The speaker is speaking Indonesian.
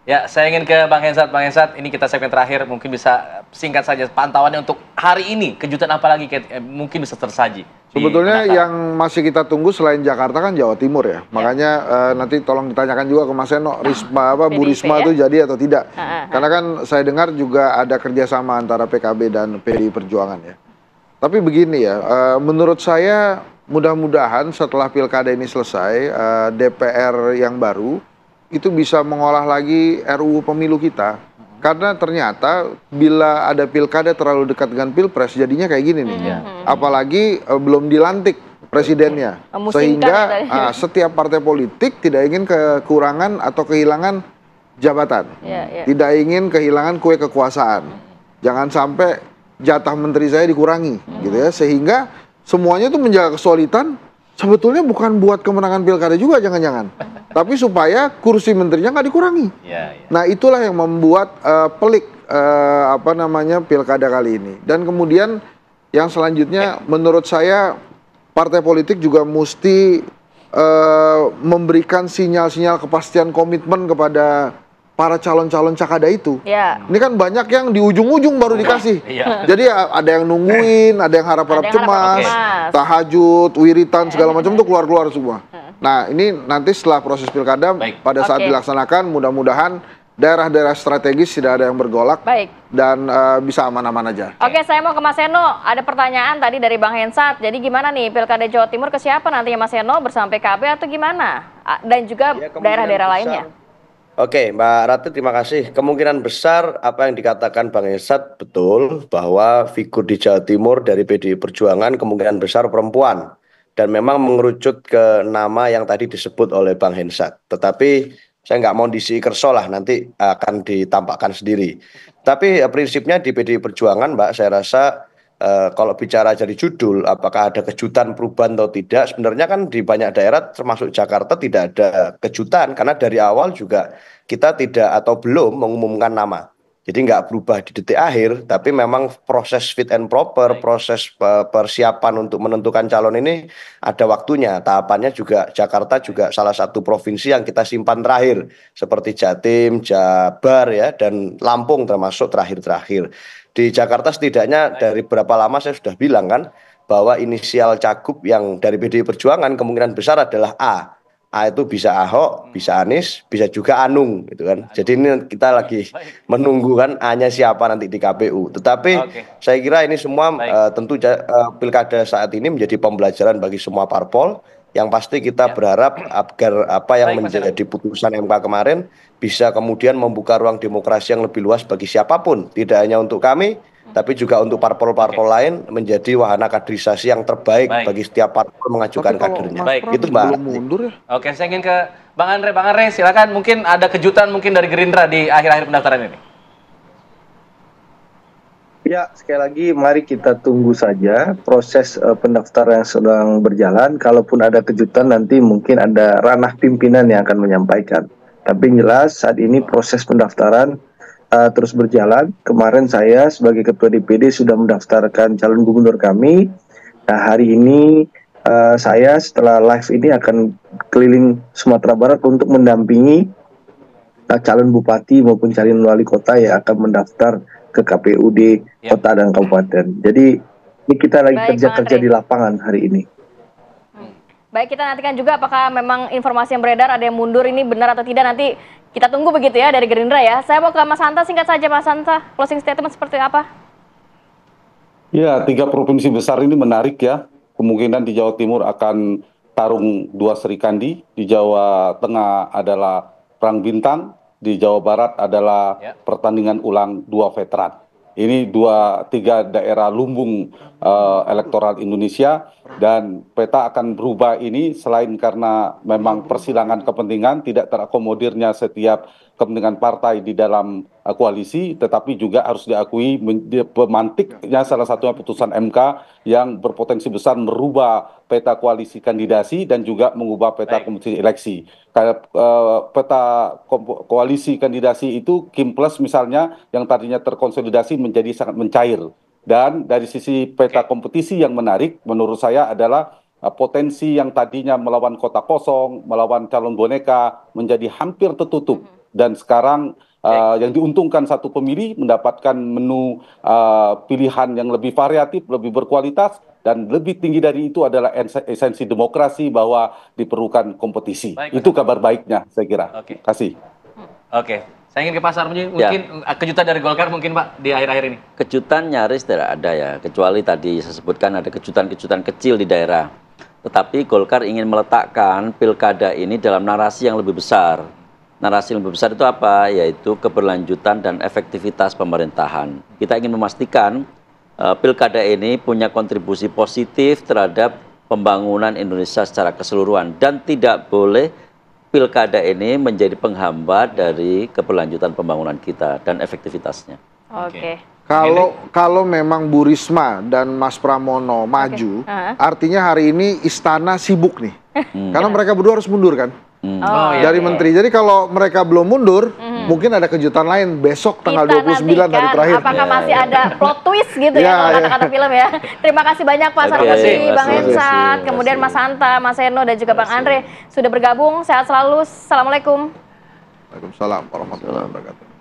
Ya, saya ingin ke Bang Hensat. Bang Hensat, ini kita segmen terakhir, mungkin bisa singkat saja pantauannya untuk hari ini. Kejutan apa lagi mungkin bisa tersaji? Sebetulnya yang masih kita tunggu selain Jakarta kan Jawa Timur ya. Makanya nanti tolong ditanyakan juga ke Mas Eno, Bu Risma itu jadi atau tidak. Karena kan saya dengar juga ada kerjasama antara PKB dan PDI Perjuangan ya. Tapi begini ya, menurut saya mudah-mudahan setelah pilkada ini selesai, DPR yang baru itu bisa mengolah lagi RUU pemilu kita. Karena ternyata bila ada pilkada terlalu dekat dengan pilpres jadinya kayak gini nih. Apalagi belum dilantik presidennya. Sehingga setiap partai politik tidak ingin kekurangan atau kehilangan jabatan. Tidak ingin kehilangan kue kekuasaan. Jangan sampai jatah menteri saya dikurangi gitu ya. Sehingga semuanya itu menjaga kesulitan. Sebetulnya bukan buat kemenangan pilkada juga jangan-jangan, tapi supaya kursi menterinya nggak dikurangi. Nah itulah yang membuat pelik pilkada kali ini. Dan kemudian yang selanjutnya menurut saya partai politik juga mesti memberikan sinyal-sinyal kepastian komitmen kepada para calon-calon cakada itu. Ini kan banyak yang di ujung-ujung baru dikasih. Jadi ada yang nungguin, ada yang harap-harap cemas, tahajud, wiritan, segala macam tuh keluar-keluar semua. Nah ini nanti setelah proses pilkada, pada saat dilaksanakan mudah-mudahan daerah-daerah strategis tidak ada yang bergolak dan bisa aman-aman aja. Oke, saya mau ke Mas Eno. Ada pertanyaan tadi dari Bang Hensat. Jadi gimana nih pilkada Jawa Timur ke siapa nantinya Mas Eno bersama PKB atau gimana? Dan juga daerah-daerah lainnya. Oke, Mbak Ratu, terima kasih. Kemungkinan besar apa yang dikatakan Bang Hensat betul, bahwa figur di Jawa Timur dari PDI Perjuangan kemungkinan besar perempuan. Dan memang mengerucut ke nama yang tadi disebut oleh Bang Hensat. Tetapi saya nggak mau disi kerso lah, nanti akan ditampakkan sendiri. Tapi prinsipnya di PDI Perjuangan, Mbak, saya rasa kalau bicara jadi judul, apakah ada kejutan perubahan atau tidak, sebenarnya kan di banyak daerah termasuk Jakarta tidak ada kejutan, karena dari awal juga kita tidak atau belum mengumumkan nama. Jadi nggak berubah di detik akhir, tapi memang proses fit and proper, proses persiapan untuk menentukan calon ini ada waktunya. Tahapannya juga Jakarta juga salah satu provinsi yang kita simpan terakhir, seperti Jatim, Jabar ya, dan Lampung termasuk terakhir-terakhir. Di Jakarta setidaknya dari berapa lama saya sudah bilang kan, bahwa inisial Cagup yang dari PDI Perjuangan kemungkinan besar adalah A. A itu bisa Ahok, bisa Anies, bisa juga Anung gitu kan. Jadi ini kita lagi menunggu kan A-nya siapa nanti di KPU. Tetapi saya kira ini semua tentu pilkada saat ini menjadi pembelajaran bagi semua parpol. Yang pasti kita berharap agar apa yang menjadi putusan MK kemarin bisa kemudian membuka ruang demokrasi yang lebih luas bagi siapapun. Tidak hanya untuk kami, tapi juga untuk parpol-parpol lain menjadi wahana kaderisasi yang terbaik bagi setiap parpol mengajukan kadernya. Itu Mbak. Oke, saya ingin ke Bang Andre. Bang Andre, silakan. Mungkin ada kejutan mungkin dari Gerindra di akhir-akhir pendaftaran ini. Ya, sekali lagi mari kita tunggu saja proses pendaftaran yang sedang berjalan. Kalaupun ada kejutan nanti mungkin ada ranah pimpinan yang akan menyampaikan. Tapi jelas saat ini proses pendaftaran terus berjalan. Kemarin saya sebagai Ketua DPD sudah mendaftarkan calon gubernur kami. Nah hari ini saya setelah live ini akan keliling Sumatera Barat untuk mendampingi calon bupati maupun calon wali kota yang akan mendaftar ke KPU di kota dan kabupaten. Jadi ini kita lagi kerja-kerja di lapangan hari ini. Baik, kita nantikan juga apakah memang informasi yang beredar ada yang mundur ini benar atau tidak, nanti kita tunggu begitu ya dari Gerindra ya. Saya mau ke Mas Hanta, singkat saja Mas Hanta, closing statement seperti apa? Ya, 3 provinsi besar ini menarik ya. Kemungkinan di Jawa Timur akan tarung 2 serikandi, di Jawa Tengah adalah perang bintang, di Jawa Barat adalah pertandingan ulang 2 veteran. Ini 2-3 daerah lumbung elektoral Indonesia, dan peta akan berubah ini selain karena memang persilangan kepentingan, tidak terakomodirnya setiap kepentingan partai di dalam koalisi, tetapi juga harus diakui pemantiknya salah satunya putusan MK yang berpotensi besar merubah peta koalisi kandidasi dan juga mengubah peta kompetisi eleksi. Peta koalisi kandidasi itu Kim Plus misalnya yang tadinya terkonsolidasi menjadi sangat mencair. Dan dari sisi peta kompetisi yang menarik menurut saya adalah potensi yang tadinya melawan kota kosong, melawan calon boneka menjadi hampir tertutup dan sekarang yang diuntungkan satu pemilih mendapatkan menu pilihan yang lebih variatif, lebih berkualitas, dan lebih tinggi dari itu adalah esensi demokrasi bahwa diperlukan kompetisi. Baik, itu kabar baiknya, saya kira. Oke. Kasih. Oke, saya ingin ke Pak Sarmuji, mungkin kejutan dari Golkar mungkin Pak di akhir-akhir ini. Kejutan nyaris tidak ada ya, kecuali tadi saya sebutkan ada kejutan-kejutan kecil di daerah. Tetapi Golkar ingin meletakkan pilkada ini dalam narasi yang lebih besar. Narasi yang lebih besar itu apa? Yaitu keberlanjutan dan efektivitas pemerintahan. Kita ingin memastikan pilkada ini punya kontribusi positif terhadap pembangunan Indonesia secara keseluruhan. Dan tidak boleh pilkada ini menjadi penghambat dari keberlanjutan pembangunan kita dan efektivitasnya. Oke. Kalau memang Bu Risma dan Mas Pramono maju, artinya hari ini istana sibuk nih. Karena mereka berdua harus mundur kan? Dari menteri. Jadi kalau mereka belum mundur, mungkin ada kejutan lain besok tanggal 29 hari terakhir. Apakah masih ada plot twist gitu ya, kalau kata-kata film ya. Terima kasih banyak Pak Sarmuji, Bang Hensat, kemudian Mas Hanta, Mas Eno, dan juga Bang Andre sudah bergabung. Sehat selalu. Assalamualaikum. Waalaikumsalam warahmatullahi wabarakatuh.